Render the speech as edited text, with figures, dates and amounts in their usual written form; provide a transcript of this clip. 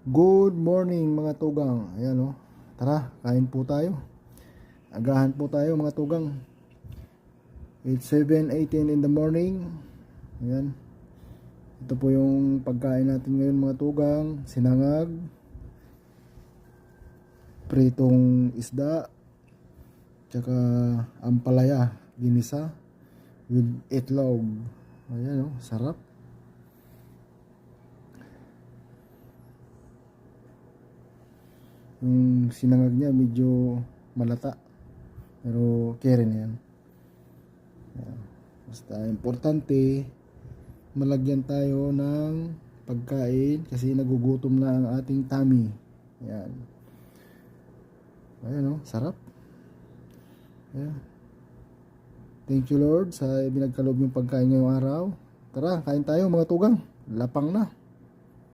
Good morning mga tugang. Ayan o. Tara, kain po tayo. Agahan po tayo mga tugang. It's 7:18 in the morning. Ayan. Ito po yung pagkain natin ngayon mga tugang. Sinangag, pritong isda, tsaka ampalaya, ginisa with itlog. Ayan o, sarap. Yung sinangag niya medyo malata, pero carry na yan. Ayan. Basta importante malagyan tayo ng pagkain kasi nagugutom na ang ating tummy. Ayan. Ayan o, sarap. Ayan. Thank you Lord sa binagkaloob yung pagkain ngayong araw. Tara, kain tayo mga tugang. Lapang na.